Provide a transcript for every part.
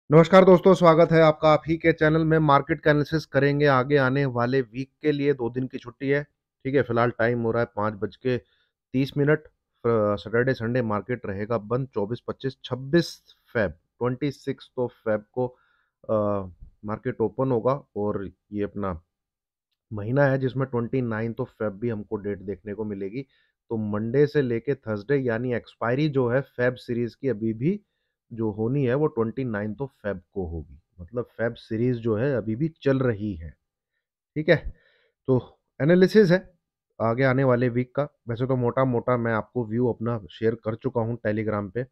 नमस्कार दोस्तों, स्वागत है आपका आप ही के चैनल में। मार्केट का एनालिसिस करेंगे आगे आने वाले वीक के लिए। 2 दिन की छुट्टी है, ठीक है। फिलहाल टाइम हो रहा है 5:30। सैटरडे संडे मार्केट रहेगा बंद। 26 25 26 फेब को मार्केट ओपन होगा। और ये अपना महीना है जिसमें 29 फेब भी हमको डेट देखने को मिलेगी। तो मंडे से लेके थर्सडे यानी एक्सपायरी जो है फेब सीरीज की अभी भी जो होनी है वो 29 फेब को होगी। मतलब फेब सीरीज जो है अभी भी चल रही है, ठीक है। तो एनालिसिस है आगे आने वाले वीक का। वैसे तो मोटा मोटा मैं आपको व्यू अपना शेयर कर चुका हूँ टेलीग्राम पे।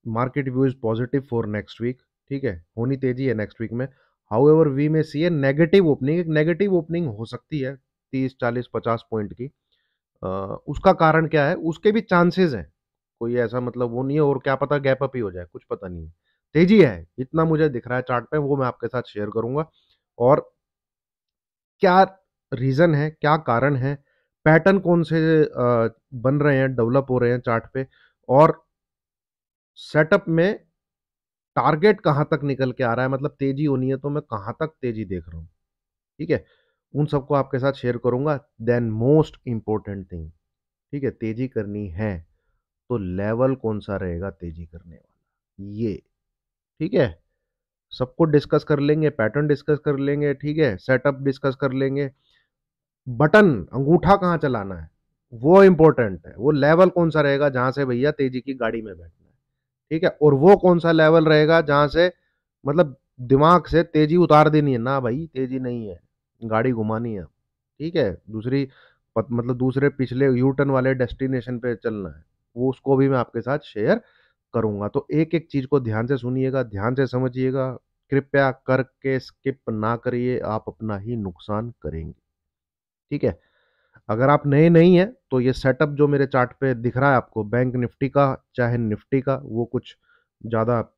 Market view is positive for next week, ठीक है। होनी तेजी है नेक्स्ट वीक में। However we may see a negative opening, एक नेगेटिव ओपनिंग हो सकती है 30 40 50 पॉइंट की। उसका कारण क्या है, उसके भी चांसेस हैं। कोई ऐसा मतलब वो नहीं है, और क्या पता गैप अप ही हो जाए, कुछ पता नहीं है। तेजी है इतना मुझे दिख रहा है चार्ट पे, वो मैं आपके साथ शेयर करूंगा। और क्या रीजन है, क्या कारण है, पैटर्न कौन से बन रहे हैं, डेवलप हो रहे हैं चार्ट पे, और सेटअप में टारगेट कहाँ तक निकल के आ रहा है। मतलब तेजी होनी है तो मैं कहाँ तक तेजी देख रहा हूँ, ठीक है। उन सबको आपके साथ शेयर करूंगा। देन मोस्ट इंपॉर्टेंट थिंग, ठीक है, तेजी करनी है तो लेवल कौन सा रहेगा तेजी करने वाला, ये, ठीक है। सबको डिस्कस कर लेंगे, पैटर्न डिस्कस कर लेंगे, ठीक है, सेटअप डिस्कस कर लेंगे। बटन, अंगूठा कहाँ चलाना है वो इंपॉर्टेंट है। वो लेवल कौन सा रहेगा जहां से भैया तेजी की गाड़ी में बैठना है, ठीक है। और वो कौन सा लेवल रहेगा जहां से मतलब दिमाग से तेजी उतार देनी है ना, भाई तेजी नहीं है, गाड़ी घुमानी है, ठीक है। मतलब दूसरे पिछले यू टर्न वाले डेस्टिनेशन पे चलना है। वो उसको भी मैं आपके साथ शेयर करूंगा। तो एक एक चीज को ध्यान से सुनिएगा, ध्यान से समझिएगा। कृपया करके स्किप ना करिए, आप अपना ही नुकसान करेंगे, ठीक है। अगर आप नए नहीं हैं तो ये सेटअप जो मेरे चार्ट पे दिख रहा है आपको, बैंक निफ्टी का चाहे निफ्टी का, वो कुछ ज़्यादा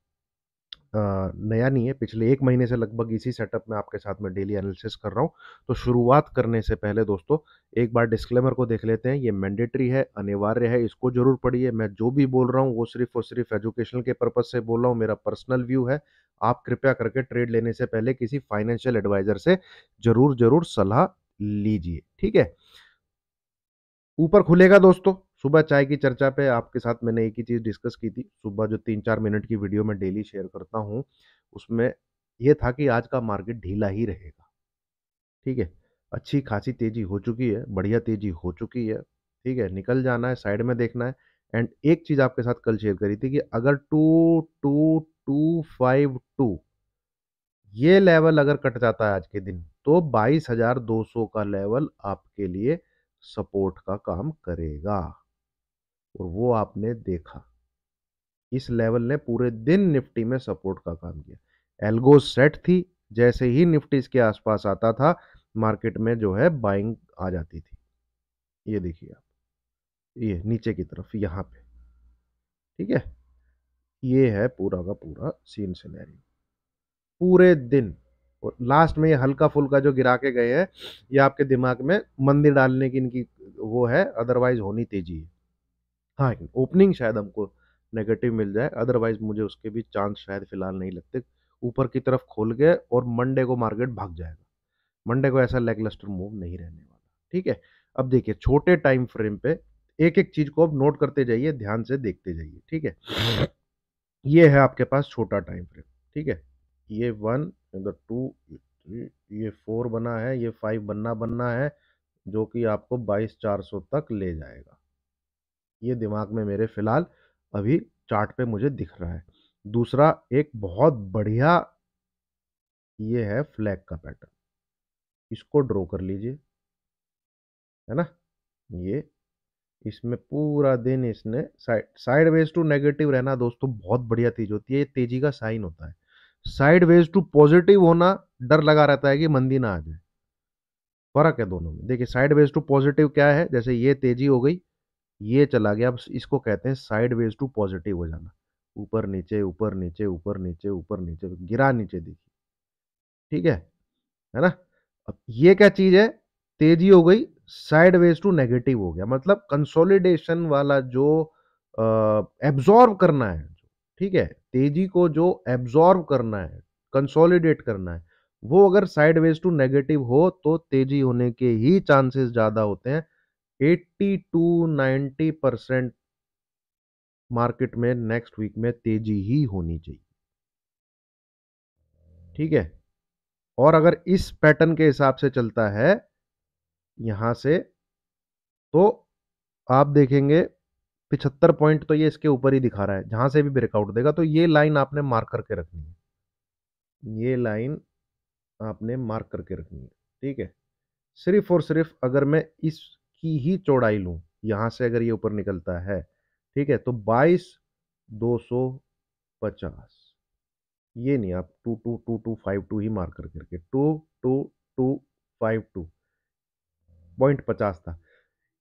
नया नहीं है। पिछले 1 महीने से लगभग इसी सेटअप में आपके साथ में डेली एनालिसिस कर रहा हूँ। तो शुरुआत करने से पहले दोस्तों एक बार डिस्क्लेमर को देख लेते हैं। ये मैंडेटरी है, अनिवार्य है, इसको जरूर पढ़िए। मैं जो भी बोल रहा हूँ वो सिर्फ और सिर्फ एजुकेशनल के पर्पज से बोल रहा हूँ, मेरा पर्सनल व्यू है। आप कृपया करके ट्रेड लेने से पहले किसी फाइनेंशियल एडवाइजर से जरूर जरूर सलाह लीजिए, ठीक है। ऊपर खुलेगा दोस्तों। सुबह चाय की चर्चा पे आपके साथ मैंने एक ही चीज डिस्कस की थी सुबह, जो 3 4 मिनट की वीडियो में डेली शेयर करता हूँ। उसमें यह था कि आज का मार्केट ढीला ही रहेगा, ठीक है। अच्छी खासी तेजी हो चुकी है, बढ़िया तेजी हो चुकी है, ठीक है। निकल जाना है, साइड में देखना है। एंड एक चीज आपके साथ कल शेयर करी थी कि अगर 222252 ये लेवल अगर कट जाता है आज के दिन, तो 22,200 का लेवल आपके लिए सपोर्ट का काम करेगा। और वो आपने देखा, इस लेवल ने पूरे दिन निफ्टी में सपोर्ट का काम किया। एल्गो सेट थी, जैसे ही निफ्टी इसके आसपास आता था मार्केट में जो है बाइंग आ जाती थी। ये देखिए आप, ये नीचे की तरफ यहाँ पे, ठीक है। ये है पूरा का पूरा सीन सिनेरियो पूरे दिन। और लास्ट में ये हल्का फुल्का जो गिरा के गए हैं, ये आपके दिमाग में मंदिर डालने की इनकी वो है, अदरवाइज होनी तेजी है। हाँ, ओपनिंग शायद हमको नेगेटिव मिल जाए, अदरवाइज मुझे उसके भी चांस शायद फिलहाल नहीं लगते। ऊपर की तरफ खोल गए और मंडे को मार्केट भाग जाएगा। मंडे को ऐसा लेगलस्टर मूव नहीं रहने वाला, ठीक है। अब देखिए छोटे टाइम फ्रेम पे एक एक चीज को अब नोट करते जाइए, ध्यान से देखते जाइए, ठीक है। ये है आपके पास छोटा टाइम फ्रेम, ठीक है। ये 1, इधर 2, ये 4 बना है, ये 5 बनना बनना है, जो कि आपको 22,400 तक ले जाएगा। ये दिमाग में मेरे फिलहाल अभी चार्ट पे मुझे दिख रहा है। दूसरा एक बहुत बढ़िया ये है फ्लैग का पैटर्न, इसको ड्रॉ कर लीजिए, है ना। ये इसमें पूरा दिन इसने साइड वेज टू नेगेटिव रहना दोस्तों बहुत बढ़िया चीज होती है, ये तेजी का साइन होता है। साइड वेज टू पॉजिटिव होना डर लगा रहता है कि मंदी ना आ जाए। फर्क है दोनों में। देखिए साइड वेज टू पॉजिटिव क्या है, जैसे ये तेजी हो गई, ये चला गया, अब इसको कहते हैं साइड वेज टू पॉजिटिव हो जाना। ऊपर नीचे ऊपर नीचे ऊपर नीचे ऊपर नीचे, गिरा नीचे देखिए, ठीक है ना। अब ये क्या चीज है, तेजी हो गई, साइड वेज टू नेगेटिव हो गया, मतलब कंसोलिडेशन वाला जो एब्जॉर्ब करना है, ठीक है। तेजी को जो एब्जॉर्ब करना है, कंसोलिडेट करना है, वो अगर साइडवेज टू नेगेटिव हो तो तेजी होने के ही चांसेस ज्यादा होते हैं। 80 टू 90% मार्केट में नेक्स्ट वीक में तेजी ही होनी चाहिए। ठीक है, और अगर इस पैटर्न के हिसाब से चलता है यहां से, तो आप देखेंगे 75 पॉइंट तो ये इसके ऊपर ही दिखा रहा है, जहां से भी ब्रेकआउट देगा तो ये लाइन आपने मार्क करके रखनी है, ये लाइन आपने मार्क करके रखनी है। ठीक है, सिर्फ और सिर्फ अगर मैं इसकी ही चौड़ाई लूं, यहां से अगर ये ऊपर निकलता है, ठीक है, तो 22,250, ये नहीं, आप 222252 ही मार्क करके रखिए, 22252 पॉइंट 50 था,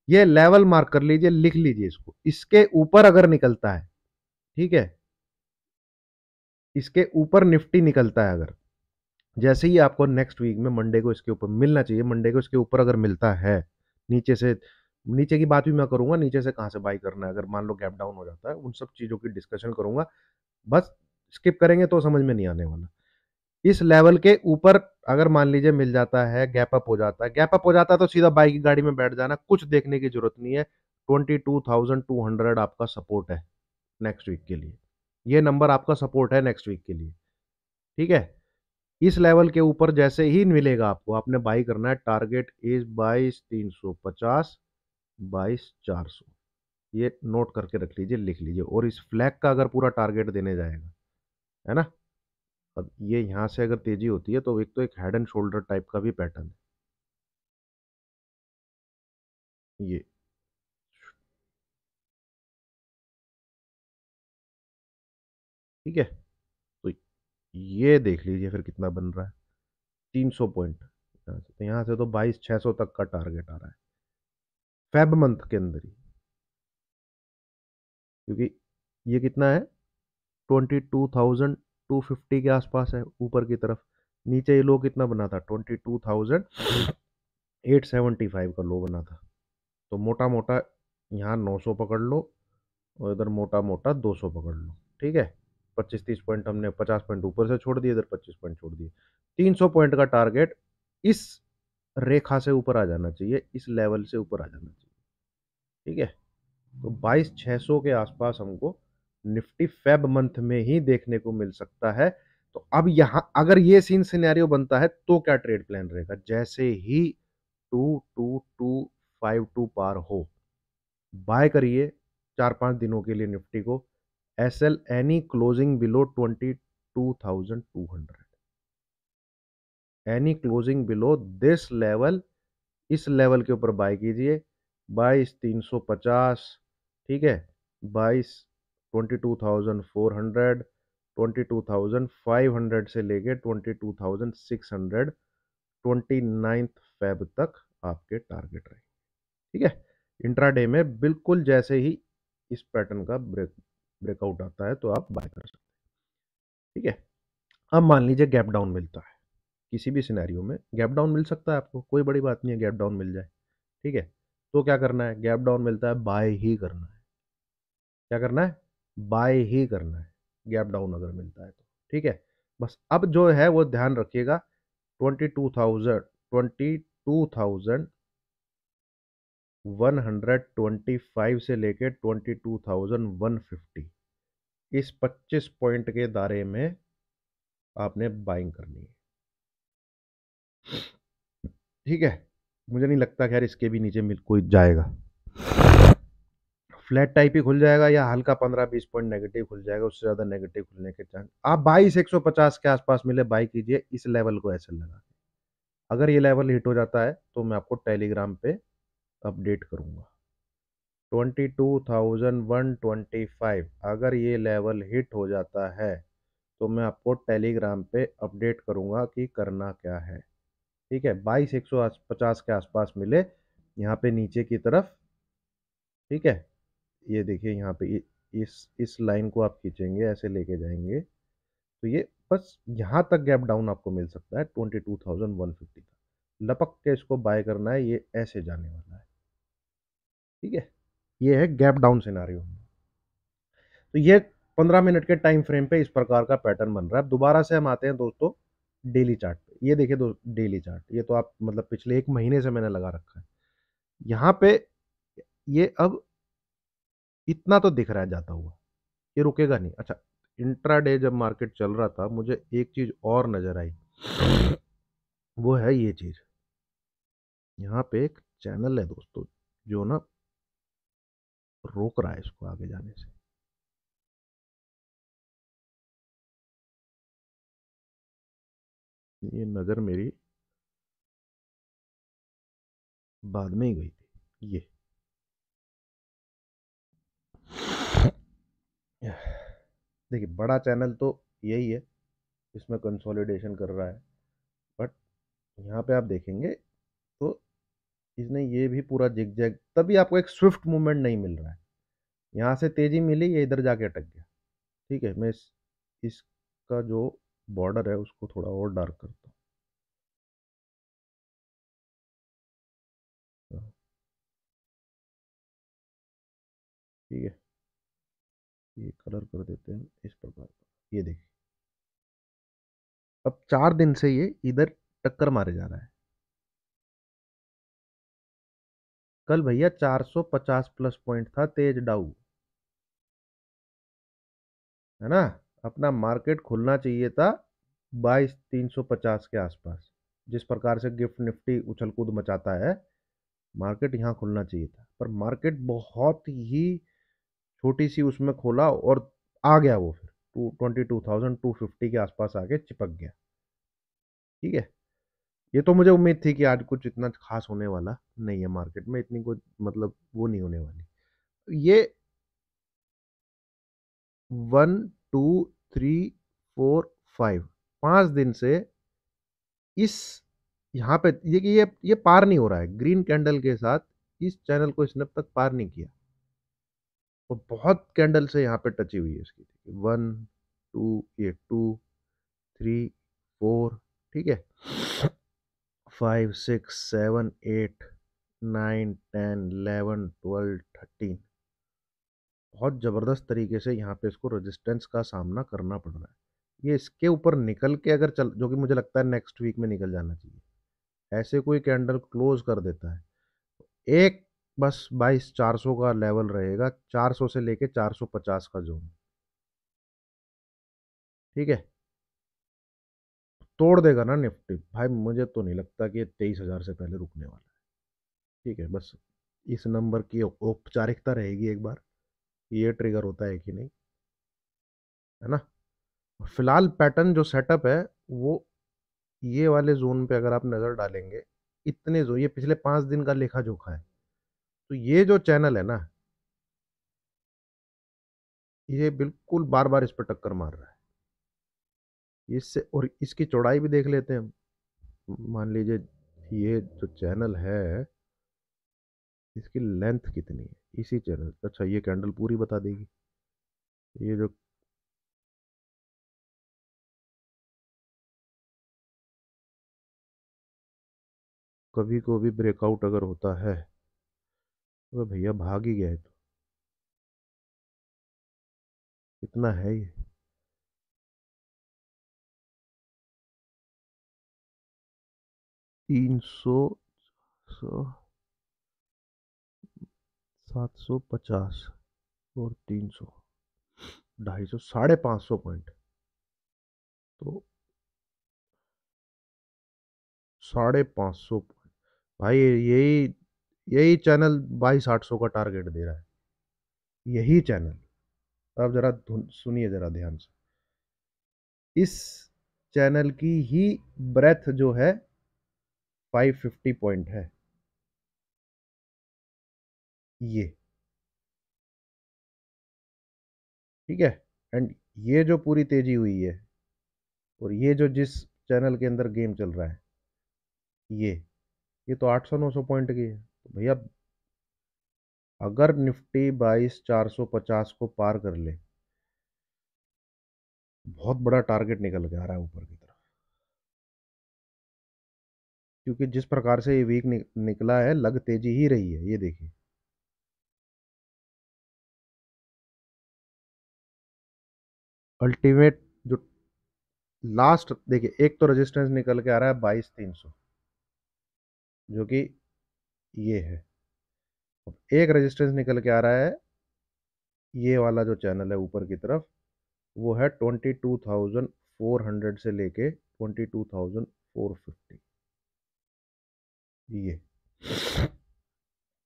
ये लेवल मार्क कर लीजिए, लिख लीजिए इसको। इसके ऊपर अगर निकलता है, ठीक है, इसके ऊपर निफ्टी निकलता है अगर, जैसे ही आपको नेक्स्ट वीक में मंडे को इसके ऊपर मिलना चाहिए, मंडे को इसके ऊपर अगर मिलता है, नीचे से, नीचे की बात भी मैं करूंगा, नीचे से कहां से बाई करना है अगर मान लो गैप डाउन हो जाता है, उन सब चीजों की डिस्कशन करूंगा, बस स्किप करेंगे तो समझ में नहीं आने वाला। इस लेवल के ऊपर अगर मान लीजिए मिल जाता है, गैप अप हो जाता है, गैप अप हो जाता है तो सीधा बाई की गाड़ी में बैठ जाना, कुछ देखने की जरूरत नहीं है। 22,200 आपका सपोर्ट है नेक्स्ट वीक के लिए, ये नंबर आपका सपोर्ट है नेक्स्ट वीक के लिए। ठीक है, इस लेवल के ऊपर जैसे ही मिलेगा आपको, आपने बाई करना है, टारगेट इज 22,350, 22,400, ये नोट करके रख लीजिए, लिख लीजिए, और इस फ्लैग का अगर पूरा टारगेट देने जाएगा, है ना। अब ये यहां से अगर तेजी होती है तो एक तो एक हेड एंड शोल्डर टाइप का भी पैटर्न है ये। ठीक है, तो ये देख लीजिए फिर कितना बन रहा है, 300 पॉइंट यहाँ से तो 22,600 तक का टारगेट आ रहा है फेब मंथ के अंदर ही, क्योंकि ये कितना है, 22,250 के आसपास है ऊपर की तरफ, नीचे ये लो कितना बना था, 22,875 का लो बना था। तो मोटा मोटा यहाँ 900 पकड़ लो, और इधर मोटा मोटा 200 पकड़ लो। ठीक है, 25-30 पॉइंट हमने, 50 पॉइंट ऊपर से छोड़ दिए, इधर 25 पॉइंट छोड़ दिए, 300 पॉइंट का टारगेट इस रेखा से ऊपर आ जाना चाहिए, इस लेवल से ऊपर आ जाना चाहिए। ठीक है, तो 22,600 के आसपास हमको निफ्टी फेब मंथ में ही देखने को मिल सकता है। तो अब यहां अगर ये सीन सिनेरियो बनता है तो क्या ट्रेड प्लान रहेगा, जैसे ही 22,252 पार हो, बाय करिए 4-5 दिनों के लिए निफ्टी को, S L any closing below 22,200, any closing below this level, इस लेवल के ऊपर बाय कीजिए, 22,350, ठीक है, 22,400, 22,500 से लेके 22,600, 29 फेब तक आपके टारगेट रहे। ठीक है, इंट्राडे में बिल्कुल जैसे ही इस पैटर्न का ब्रेकआउट आता है तो आप बाय कर सकते हैं। ठीक है, अब मान लीजिए गैप डाउन मिलता है, किसी भी सिनेरियो में गैप डाउन मिल सकता है आपको, कोई बड़ी बात नहीं है गैप डाउन मिल जाए। ठीक है, तो क्या करना है, गैप डाउन मिलता है बाय ही करना है, क्या करना है, बाय ही करना है, गैप डाउन अगर मिलता है तो। ठीक है, बस अब जो है वो ध्यान रखिएगा, 22,125 से लेके 22,150, इस 25 पॉइंट के दायरे में आपने बाइंग करनी है। ठीक है, मुझे नहीं लगता खैर इसके भी नीचे मिल कोई जाएगा, फ्लैट टाइप ही खुल जाएगा या हल्का 15-20 पॉइंट नेगेटिव खुल जाएगा, उससे ज्यादा नेगेटिव खुलने के चांस, आप 22,150 के आसपास मिले बाई कीजिए, इस लेवल को ऐसे लगा, अगर ये लेवल हिट हो जाता है तो मैं आपको टेलीग्राम पे अपडेट करूंगा। 22,125 अगर ये लेवल हिट हो जाता है तो मैं आपको टेलीग्राम पे अपडेट करूंगा कि करना क्या है। ठीक है, 22,150 के आसपास मिले यहाँ पे नीचे की तरफ, ठीक है, ये देखिए यहाँ पे इस लाइन को आप खींचेंगे, ऐसे लेके जाएंगे तो ये बस यहाँ तक गैप डाउन आपको मिल सकता है 22,150 तक, लपक के इसको बाय करना है, ये ऐसे जाने वाला है। ठीक है, ये है गैप डाउन सिनारियो। तो ये 15 मिनट के टाइम फ्रेम पे इस प्रकार का पैटर्न बन रहा है। अब दोबारा से हम आते हैं दोस्तों डेली चार्ट पे। ये देखिए डेली चार्ट, ये तो आप मतलब पिछले 1 महीने से मैंने लगा रखा है। यहाँ पे ये अब इतना तो दिख रहा है जाता हुआ, ये रुकेगा नहीं। अच्छा, इंट्राडे जब मार्केट चल रहा था मुझे एक चीज और नजर आई, वो है ये चीज। यहाँ पे एक चैनल है दोस्तों जो ना रोक रहा है इसको आगे जाने से। ये नजर मेरी बाद में ही गई थी। ये देखिए बड़ा चैनल तो यही है, इसमें कंसोलिडेशन कर रहा है। बट यहाँ पे आप देखेंगे तो इसने ये भी पूरा जिग जैग, तभी आपको एक स्विफ्ट मूवमेंट नहीं मिल रहा है। यहाँ से तेजी मिली, ये इधर जाके अटक गया। ठीक है, मैं इसका जो बॉर्डर है उसको थोड़ा और डार्क करता हूँ। ठीक है, ये कलर कर देते हैं इस प्रकार का। ये देखिए अब 4 दिन से ये इधर टक्कर मारे जा रहा है। कल भैया 450 प्लस पॉइंट था तेज डाउ, है ना। अपना मार्केट खुलना चाहिए था 22,350 के आसपास। जिस प्रकार से गिफ्ट निफ्टी उछल कूद मचाता है, मार्केट यहाँ खुलना चाहिए था, पर मार्केट बहुत ही छोटी सी उसमें खोला और आ गया वो फिर 22,250 के आसपास आके चिपक गया। ठीक है, ये तो मुझे उम्मीद थी कि आज कुछ इतना खास होने वाला नहीं है मार्केट में, इतनी कोई मतलब वो नहीं होने वाली। ये 1 2 3 4 5 5 दिन से इस यहाँ पे ये पार नहीं हो रहा है ग्रीन कैंडल के साथ। इस चैनल को इसने अब तक पार नहीं किया, और बहुत कैंडल से यहाँ पे टची हुई है इसकी। 1 2, ये 2 3 4, ठीक है, 5 6 7 8 9 10 11 12 13। बहुत जबरदस्त तरीके से यहाँ पे इसको रेजिस्टेंस का सामना करना पड़ रहा है। ये इसके ऊपर निकल के अगर चल, जो कि मुझे लगता है नेक्स्ट वीक में निकल जाना चाहिए, ऐसे कोई कैंडल क्लोज कर देता है एक, बस 22,400 का लेवल रहेगा, 400 से लेके 450 का जोन। ठीक है, तोड़ देगा ना निफ्टी भाई, मुझे तो नहीं लगता कि ये 23,000 से पहले रुकने वाला है। ठीक है, बस इस नंबर की औपचारिकता रहेगी एक बार, ये ट्रिगर होता है कि नहीं, है ना। फिलहाल पैटर्न जो सेटअप है वो ये वाले जोन पे अगर आप नजर डालेंगे, इतने जो ये पिछले 5 दिन का लेखा जोखा है, तो ये जो चैनल है ना, ये बिल्कुल बार बार इस पर टक्कर मार रहा है। इससे और इसकी चौड़ाई भी देख लेते हैं हम। मान लीजिए ये जो चैनल है, इसकी लेंथ कितनी है इसी चैनल, अच्छा ये कैंडल पूरी बता देगी। ये जो कभी को भी ब्रेकआउट अगर होता है तो भैया भाग ही गया है। तो कितना है ये, 300, 750 और 300, 250, 550 पॉइंट। तो 550 पॉइंट भाई, यही यही चैनल 22,800 का टारगेट दे रहा है, यही चैनल। अब जरा सुनिए जरा ध्यान से, इस चैनल की ही ब्रेथ जो है 550 पॉइंट है ये। ठीक है, एंड ये जो पूरी तेजी हुई है, और ये जो जिस चैनल के अंदर गेम चल रहा है, ये ये तो 800 900 पॉइंट की है। तो भैया अगर निफ्टी 22,450 को पार कर ले, बहुत बड़ा टारगेट निकल के आ रहा है ऊपर की तरफ। क्योंकि जिस प्रकार से ये वीक निकला है, लग तेजी ही रही है, ये देखिए। अल्टीमेट जो लास्ट देखिए, एक तो रेजिस्टेंस निकल के आ रहा है 22,300, जो कि ये है। एक रेजिस्टेंस निकल के आ रहा है, ये वाला जो चैनल है ऊपर की तरफ, वो है 22,400 से लेके 22,450, ये।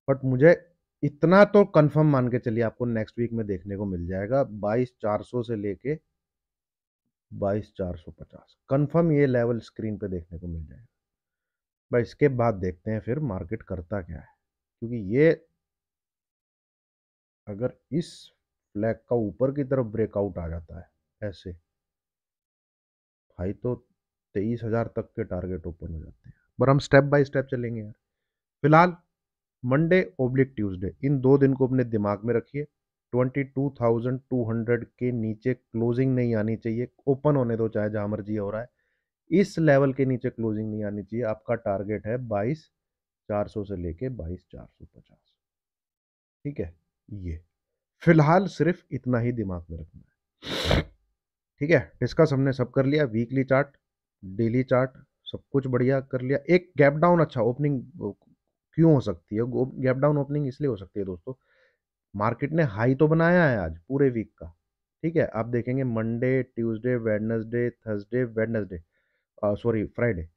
बट मुझे इतना तो कंफर्म मान के चलिए, आपको नेक्स्ट वीक में देखने को मिल जाएगा 22,400 से लेके 22,450 कंफर्म, ये लेवल स्क्रीन पे देखने को मिल जाएगा। बस इसके बाद देखते हैं फिर मार्केट करता क्या है, क्योंकि ये अगर इस फ्लैग का ऊपर की तरफ ब्रेकआउट आ जाता है ऐसे, भाई तो 23,000 तक के टारगेट ओपन हो जाते हैं। पर हम स्टेप बाय स्टेप चलेंगे यार। फिलहाल मंडे ओब्लिक ट्यूसडे, इन 2 दिन को अपने दिमाग में रखिए। 22,200 के नीचे क्लोजिंग नहीं आनी चाहिए, ओपन होने दो चाहे जहां मर्जी हो रहा है, इस लेवल के नीचे क्लोजिंग नहीं आनी चाहिए। आपका टारगेट है 22,400 से लेके 22,450, ठीक है। ये फिलहाल सिर्फ इतना ही दिमाग में रखना है, ठीक है। डिस्कस हमने सब कर लिया, वीकली चार्ट, डेली चार्ट, सब कुछ बढ़िया कर लिया। एक गैप डाउन अच्छा ओपनिंग क्यों हो सकती है, गैप डाउन ओपनिंग इसलिए हो सकती है दोस्तों, मार्केट ने हाई तो बनाया है आज पूरे वीक का, ठीक है। आप देखेंगे Monday, Tuesday, Wednesday, Thursday, Wednesday, sorry Friday,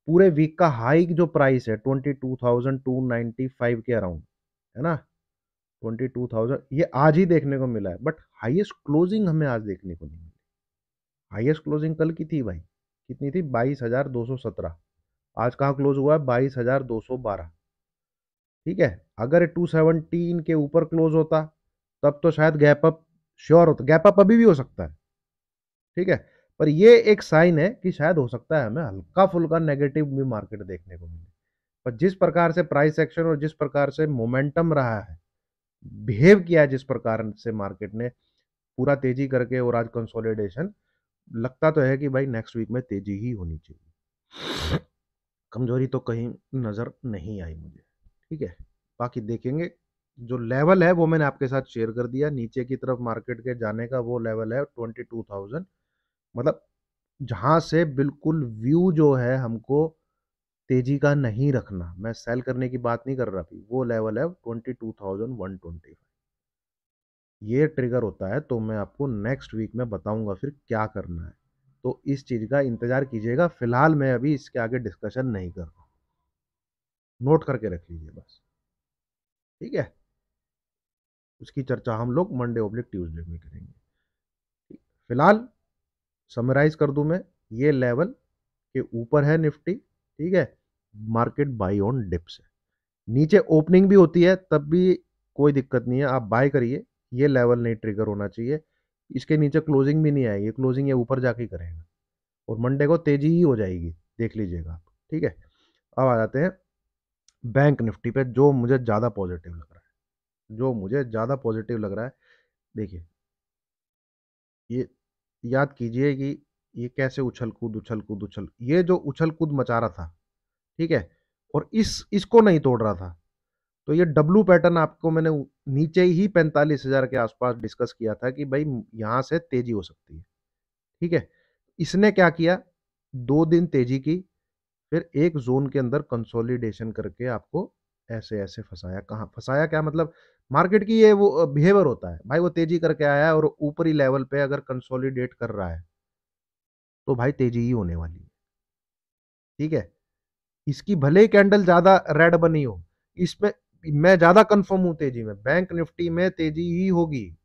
पूरे वीक का हाई जो प्राइस है 22,295 के अराउंड, है ना। 22,000 ये आज ही देखने को मिला है, बट हाईएस्ट क्लोजिंग हमें आज देखने को नहीं मिली। हाईएस्ट क्लोजिंग कल की थी भाई, कितनी थी, 22,217। आज कहाँ क्लोज हुआ है, 22,212, ठीक है। अगर 217 के ऊपर क्लोज होता तब तो शायद गैप अप श्योर होता, गैप अप अभी भी हो सकता है, ठीक है। पर ये एक साइन है कि शायद हो सकता है हमें हल्का फुल्का नेगेटिव भी मार्केट देखने को मिले। पर जिस प्रकार से प्राइस एक्शन और जिस प्रकार से मोमेंटम रहा है, बिहेव किया है जिस प्रकार से मार्केट ने, पूरा तेजी करके और आज कंसोलिडेशन, लगता तो है कि भाई नेक्स्ट वीक में तेजी ही होनी चाहिए, कमजोरी तो कहीं नजर नहीं आई मुझे, ठीक है। बाकी देखेंगे, जो लेवल है वो मैंने आपके साथ शेयर कर दिया, नीचे की तरफ मार्केट के जाने का वो लेवल है 22,000, मतलब जहां से बिल्कुल व्यू जो है हमको तेजी का नहीं रखना, मैं सेल करने की बात नहीं कर रहा थी, वो लेवल है 22,125, ये ट्रिगर होता है तो मैं आपको नेक्स्ट वीक में बताऊंगा फिर क्या करना है। तो इस चीज का इंतजार कीजिएगा, फिलहाल मैं अभी इसके आगे डिस्कशन नहीं कर रहा, नोट करके रख लीजिए बस, ठीक है। उसकी चर्चा हम लोग मंडे ओब्लिक ट्यूसडे में करेंगे। फिलहाल समराइज कर दूं मैं, ये लेवल के ऊपर है निफ्टी, ठीक है। मार्केट बाई ऑन डिप्स है, नीचे ओपनिंग भी होती है तब भी कोई दिक्कत नहीं है, आप बाय करिए, ये लेवल नहीं ट्रिगर होना चाहिए। इसके नीचे क्लोजिंग भी नहीं आएगी, क्लोजिंग ये ऊपर जाके करेगा और मंडे को तेजी ही हो जाएगी, देख लीजिएगा आप, ठीक है। अब आ जाते हैं बैंक निफ्टी पे, जो मुझे ज़्यादा पॉजिटिव लग रहा है, जो मुझे ज़्यादा पॉजिटिव लग रहा है। देखिए, ये याद कीजिए कि ये कैसे उछल कूद उछल कूद उछल, ये जो उछल कूद मचा रहा था, ठीक है, और इसको नहीं तोड़ रहा था, तो ये डब्लू पैटर्न आपको मैंने नीचे ही 45,000 के आसपास डिस्कस किया था कि भाई यहां से तेजी हो सकती है, ठीक है। इसने क्या किया, 2 दिन तेजी की, फिर एक जोन के अंदर कंसोलिडेशन करके आपको ऐसे ऐसे फंसाया, कहाँ फंसाया, क्या मतलब, मार्केट की ये वो बिहेवियर होता है भाई, वो तेजी करके आया है और ऊपरी लेवल पे अगर कंसोलिडेट कर रहा है तो भाई तेजी ही होने वाली है, ठीक है। इसकी भले ही कैंडल ज्यादा रेड बनी हो, इसमें मैं ज्यादा कंफर्म हूं तेजी में, बैंक निफ्टी में तेजी ही होगी,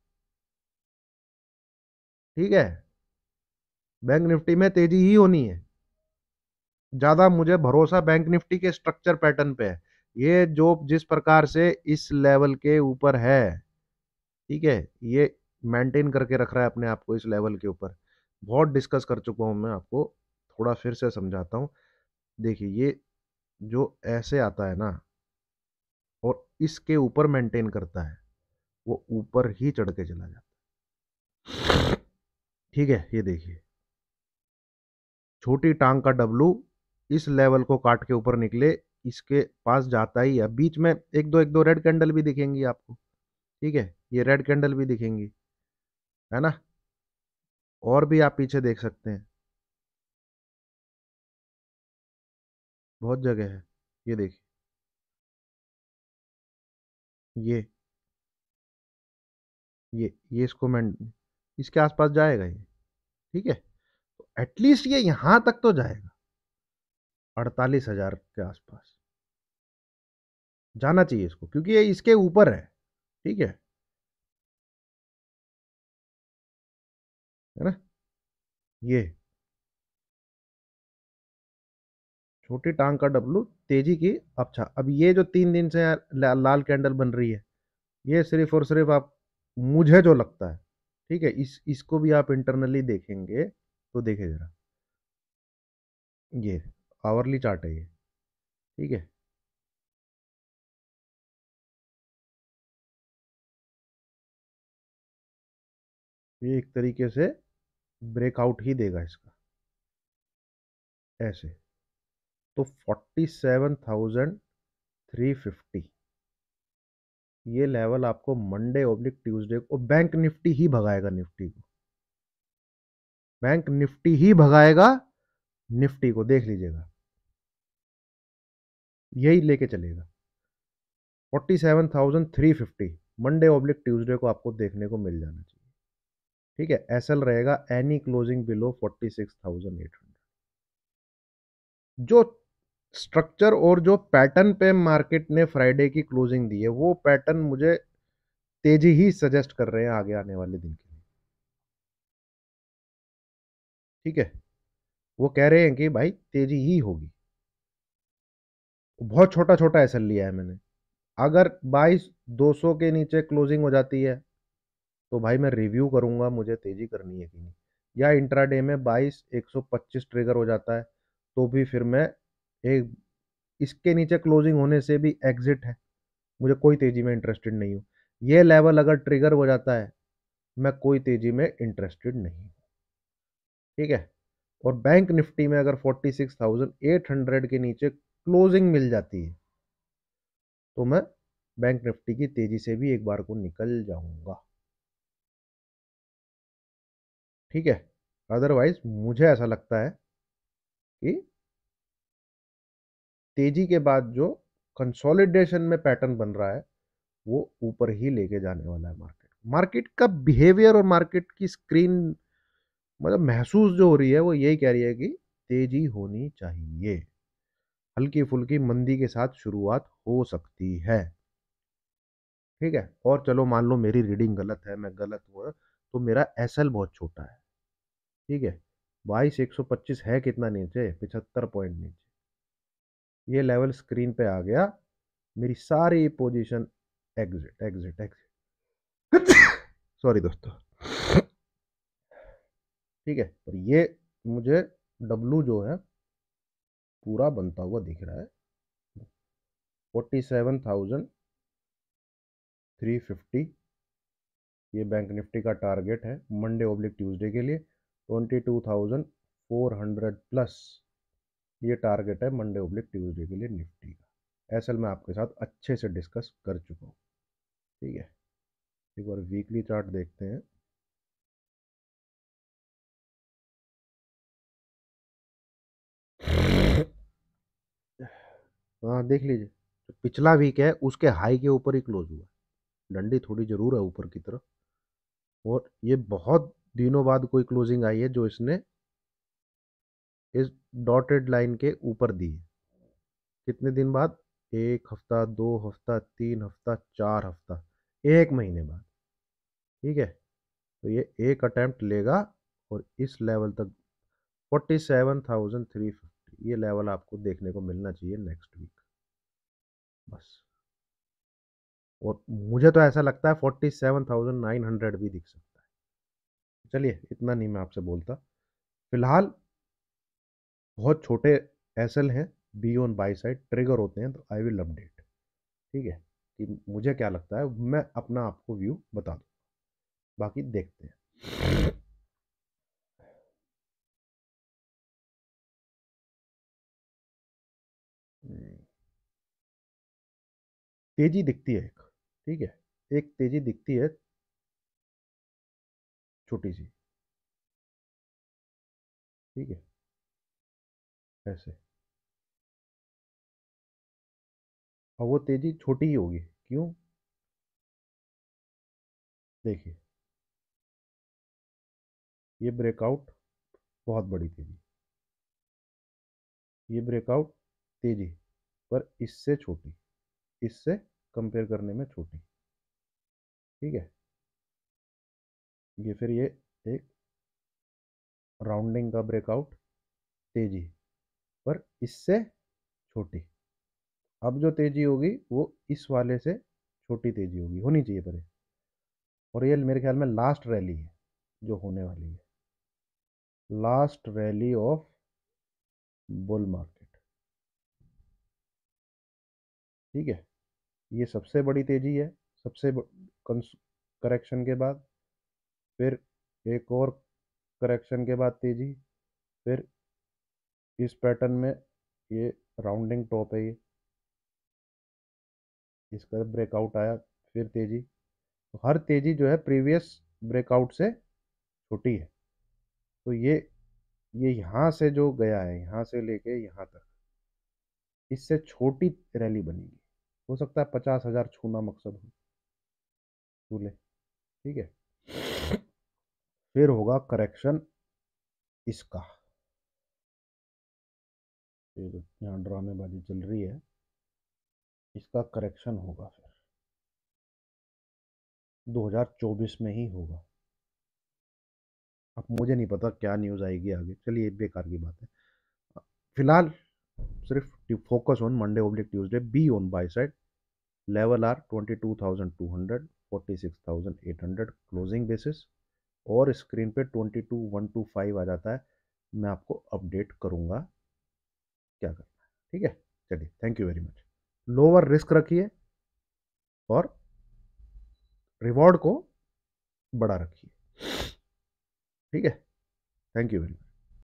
ठीक है। बैंक निफ्टी में तेजी ही होनी है, ज्यादा मुझे भरोसा बैंक निफ्टी के स्ट्रक्चर पैटर्न पे है। ये जो जिस प्रकार से इस लेवल के ऊपर है, ठीक है, ये मेंटेन करके रख रहा है अपने आप को इस लेवल के ऊपर, बहुत डिस्कस कर चुका हूं मैं आपको, थोड़ा फिर से समझाता हूं। देखिए, ये जो ऐसे आता है ना और इसके ऊपर मेंटेन करता है, वो ऊपर ही चढ़ के चला जाता है, ठीक है। ये देखिए, छोटी टांग का डब्लू इस लेवल को काट के ऊपर निकले, इसके पास जाता ही है, बीच में एक दो रेड कैंडल भी दिखेंगी आपको, ठीक है, ये रेड कैंडल भी दिखेंगी, है ना। और भी आप पीछे देख सकते हैं, बहुत जगह है। ये देखिए, ये ये इसको मैं, इसके आसपास जाएगा ये। ठीक है, तो एटलीस्ट ये यहां तक तो जाएगा, 48,000 के आसपास जाना चाहिए इसको, क्योंकि ये इसके ऊपर है। ठीक है ना? ये छोटी टांग का डब्लू, तेजी की। अच्छा, अब ये जो 3 दिन से लाल कैंडल बन रही है, ये सिर्फ और सिर्फ आप, मुझे जो लगता है, ठीक है, इसको भी आप इंटरनली देखेंगे तो देखे जरा, ये आवरली चार्ट है ये। ठीक है, ये एक तरीके से ब्रेकआउट ही देगा इसका, ऐसे। तो 47,350 ये लेवल आपको मंडे ओब्लिक ट्यूसडे को बैंक निफ्टी ही भगाएगा, निफ्टी को, बैंक निफ्टी ही भगाएगा, निफ्टी को देख लीजिएगा, यही लेके चलेगा। 47,350 मंडे ओब्लिक ट्यूसडे को आपको देखने को मिल जाना चाहिए। ठीक है, एसएल रहेगा एनी क्लोजिंग बिलो 46,800। जो स्ट्रक्चर और जो पैटर्न पे मार्केट ने फ्राइडे की क्लोजिंग दी है, वो पैटर्न मुझे तेजी ही सजेस्ट कर रहे हैं आगे आने वाले दिन के लिए। ठीक है, वो कह रहे हैं कि भाई तेजी ही होगी। बहुत छोटा छोटा एसएल लिया है मैंने। अगर 22,200 के नीचे क्लोजिंग हो जाती है, तो भाई मैं रिव्यू करूंगा मुझे तेजी करनी है कि नहीं। या इंट्राडे में 22,125 ट्रिगर हो जाता है, तो भी फिर मैं एक, इसके नीचे क्लोजिंग होने से भी एग्जिट है, मुझे कोई तेजी में इंटरेस्टेड नहीं हूँ। ये लेवल अगर ट्रिगर हो जाता है, मैं कोई तेजी में इंटरेस्टेड नहीं हूँ। ठीक है, और बैंक निफ्टी में अगर 46,800 के नीचे क्लोजिंग मिल जाती है, तो मैं बैंक निफ्टी की तेजी से भी एक बार को निकल जाऊंगा। ठीक है, अदरवाइज मुझे ऐसा लगता है कि तेजी के बाद जो कंसोलिडेशन में पैटर्न बन रहा है, वो ऊपर ही लेके जाने वाला है मार्केट। मार्केट का बिहेवियर और मार्केट की स्क्रीन, मतलब महसूस जो हो रही है, वो यही कह रही है कि तेजी होनी चाहिए, हल्की फुल्की मंदी के साथ शुरुआत हो सकती है। ठीक है, और चलो मान लो मेरी रीडिंग गलत है, मैं गलत हुआ, तो मेरा एसएल बहुत छोटा है। ठीक है, 22,125 है कितना नीचे, 75 पॉइंट नीचे, ये लेवल स्क्रीन पे आ गया, मेरी सारी position exit exit exit. Sorry दोस्तों। ठीक है, और ये मुझे डब्लू जो है पूरा बनता हुआ दिख रहा है। 47,350 ये बैंक निफ्टी का टारगेट है मंडे ओब्लिक ट्यूसडे के लिए। 22,400 प्लस ये टारगेट है मंडे ओब्लिक ट्यूसडे के लिए निफ्टी का। एसएल मैं आपके साथ अच्छे से डिस्कस कर चुका हूँ। ठीक है, एक बार वीकली चार्ट देखते हैं। हाँ देख लीजिए, जो पिछला वीक है उसके हाई के ऊपर ही क्लोज हुआ, डंडी थोड़ी जरूर है ऊपर की तरफ, और ये बहुत दिनों बाद कोई क्लोजिंग आई है जो इसने इस डॉटेड लाइन के ऊपर दी है। कितने दिन बाद? 1 हफ्ता, 2 हफ्ता, 3 हफ्ता, 4 हफ्ता, 1 महीने बाद। ठीक है, तो ये एक अटेम्प्ट लेगा और इस लेवल तक, 47,350 ये लेवल आपको देखने को मिलना चाहिए नेक्स्ट वीक, बस। और मुझे तो ऐसा लगता है 47,900 भी दिख सकता है। चलिए, इतना नहीं मैं आपसे बोलता फिलहाल। बहुत छोटे एसएल हैं, be on by side trigger होते हैं, तो आई विल अपडेट। ठीक है, कि मुझे क्या लगता है, मैं अपना आपको व्यू बता दूँ, बाकी देखते हैं। तेजी दिखती है एक, ठीक है, एक तेजी दिखती है, छोटी सी। ठीक है, ऐसे। और वो तेजी छोटी ही होगी, क्यों? देखिए, ये ब्रेकआउट बहुत बड़ी तेजी, ये ब्रेकआउट तेजी, पर इससे छोटी, इससे कंपेयर करने में छोटी। ठीक है, ये फिर ये एक राउंडिंग का ब्रेकआउट, तेजी, पर इससे छोटी। अब जो तेजी होगी वो इस वाले से छोटी तेजी होगी, होनी चाहिए पर। और ये मेरे ख्याल में लास्ट रैली है जो होने वाली है, last rally of bull market. ठीक है, ये सबसे बड़ी तेजी है, सबसे करेक्शन के बाद, फिर एक और करेक्शन के बाद तेजी, फिर इस पैटर्न में ये राउंडिंग टॉप है, ये इसका ब्रेकआउट आया, फिर तेजी। तो हर तेजी जो है प्रीवियस ब्रेकआउट से छोटी है। तो ये यहाँ से जो गया है, यहाँ से लेके यहाँ तक, इससे छोटी रैली बनेगी। हो सकता है 50,000 छूना मकसद हो, छू ले। ठीक है, फिर होगा करेक्शन इसका। फिर यहाँ ड्रामेबाजी चल रही है, इसका करेक्शन होगा फिर 2024 में ही होगा। अब मुझे नहीं पता क्या न्यूज़ आएगी आगे, चलिए बेकार की बात है। फिलहाल सिर्फ focus on Monday oblique Tuesday, be on buy side. Level are 22,200, 46,800 closing basis, और स्क्रीन पे 22,125 आ जाता है, मैं आपको अपडेट करूंगा क्या करना है। ठीक है, चलिए, thank you very much. Lower risk रखिए और रिवॉर्ड को बड़ा रखिए। ठीक है, थैंक यू वेरी मच।